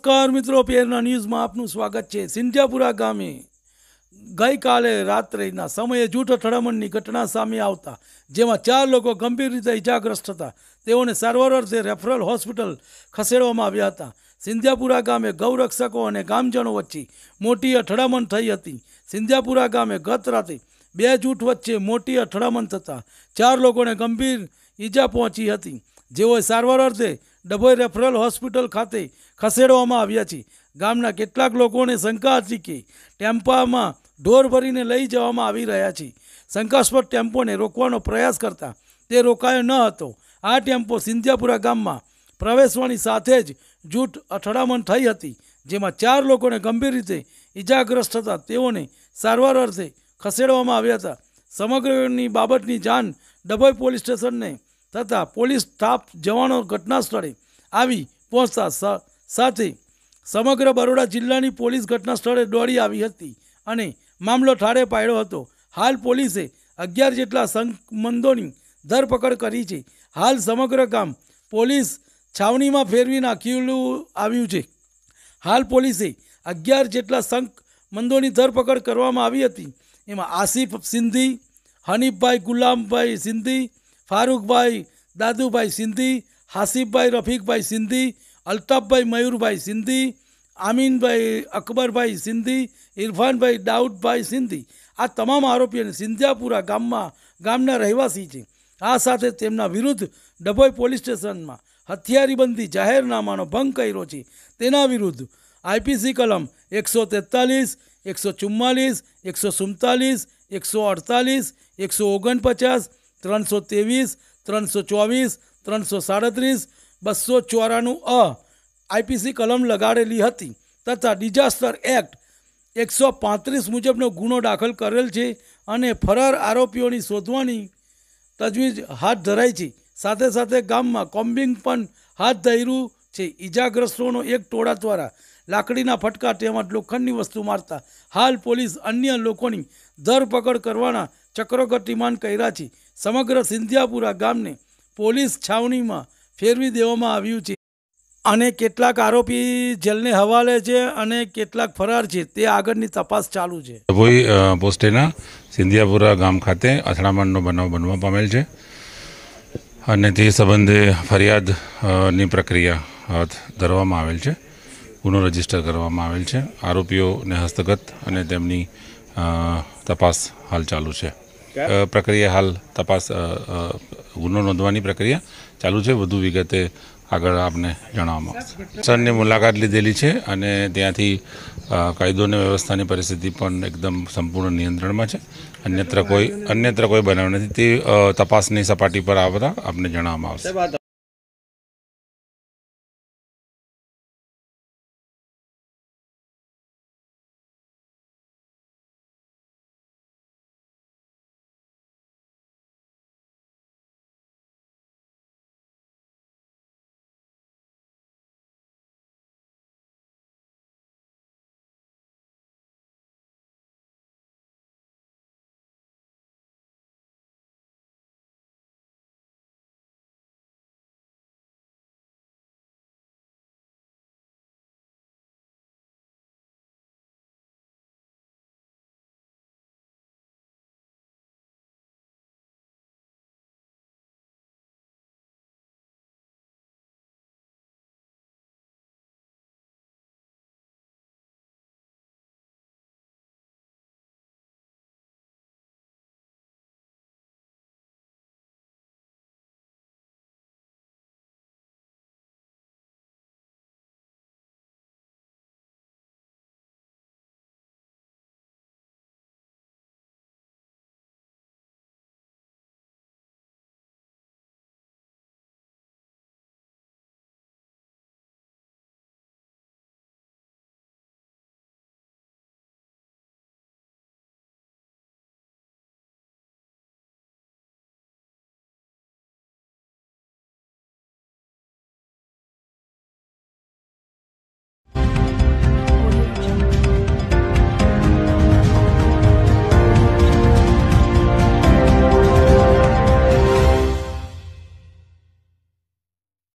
नमस्कार मित्रों, पेरना न्यूज में आपनु स्वागत है। सिंधियापुरा गामे गई काले रात्रिना समये जूठ અથડામણની घटना सामे आवता जेमां 4 लोग गंभीर रीते इजाग्रस्त था। तेओने सारवार अर्थे रेफरल होस्पिटल खसेडवामां આવ્યા હતા। सिंधियापुरा गामे गौरक्षकों और गामजनों वच्चे मोटी અથડામણ थई हती। सिंधियापुरा गामे गत राते 2 जूठ वच्चे मोटी અથડામણ थता 4 लोगोने गंभीर ईजा पहोंची हती, जेओए सारवार अर्थे डभोई रेफरल होस्पिटल खाते खसेडवामां આવ્યા છે। गामना કેટલાક लोगोने शंका हती के टेम्पामां ढोर भरीने लई जवामां આવી રહ્યા છે। शंकास्पद टेम्पोने रोकવાનો प्रयास करता ते रोकायो न હતો। आ टेम्पो सिंधियापुरा गाममां प्रवेशवानी साथे ज जूठ અથડામણ થઈ હતી, જેમાં 4 લોકોને ગંભીર રીતે ઇજાગ્રસ્ત હતા। તેઓને સારવાર અર્થે ખસેડવામાં આવ્યા હતા। સમગ્રની બાબતની જાણ ડભોઈ પોલીસ સ્ટેશનને तथा पोलीस स्टाफ जवानों घटना स्थले आवी पहोंचता साथे समग्र बरोड़ा जिल्लानी पोलीस घटना स्थले दौड़ी आवी हती अने मामलो ठारे पाड्यो हतो। हाल पोलीसे 11 जेटला संबंधोनी धरपकड़ करी छे। हाल समग्र गाम पोलीस छावनी में फेरवी नाख्युं आव्युं छे। हाल पोलीसे 11 जेटला संबंधोनी धरपकड़ करवामां आवी हती। एमां आसिफ सिंधी, हनीफभाई गुलामभाई सिंधी, फारूकभाई दादूभाई सिंधी, हासिफभाई रफीकभाई सिंधी, अल्ताफभाई मयूरभाई सिंधी, आमीनभाई अकबरभाई सिंधी, इरफानभाई दाऊदभाई सिंधी आ तमाम आरोपीओ सिंधियापुरा गामना रहेवासी है। आ साथे तेमना विरुद्ध डभोई पोलीस स्टेशन में हथियारीबंधी जाहेरनामानो भंग कर्यो छे। तेना विरुद्ध आईपीसी कलम 143, 144, 147, 148, 149, 323, 324, 337, 294 आईपीसी कलम लगाड़ेली हती तथा डिजास्टर एक्ट 135 मुजबनो गुनो दाखल करेल छे अने फरार आरोपीओनी शोधवानी तजवीज हाथ धराई छे। साथे साथे गाममां कोम्बिंग पण हाथ धर्युं छे। इजाग्रस्तोनो एक टोळा द्वारा लाकड़ीना फटका तेमज लोखंडनी वस्तु मारता हाल पोलीस अन्य लोकोनी धरपकड़ करवाना चक्रो गतिमान कर्या छे। समग्र सिंधियापुरा गामने पोलीस छावनी में फेरवी देवामां आव्युं छे अने केटलाक आरोपी जेलने हवाले छे अने केटलाक फरार छे ते आगळनी तपास चालू छे। डभोई पोस्टेना सिंधियापुरा गाम खाते અથડામણનો બનાવ બનવા પામેલ છે અને તે સંબંધે ફરિયાદની પ્રક્રિયા હાથ ધરવામાં આવેલ છે। ગુનો રજીસ્ટર કરવામાં આવેલ છે। આરોપીઓને હસ્તગત અને તેમની તપાસ હાલ ચાલુ છે। प्रक्रिया हाल तपास गुनो नोंधवानी प्रक्रिया चालू है। वधु विगते आगळ आपने जणाववामां आवशे। सर ने मुलाकात लीधेली छे अने त्यांथी कायदो ने व्यवस्थानी परिस्थिति पण एकदम संपूर्ण नियंत्रण में है। अन्यत्र कोई बनाव नथी। ते तपासनी सपाटी पर आवता आपने जणाववामां आवशे।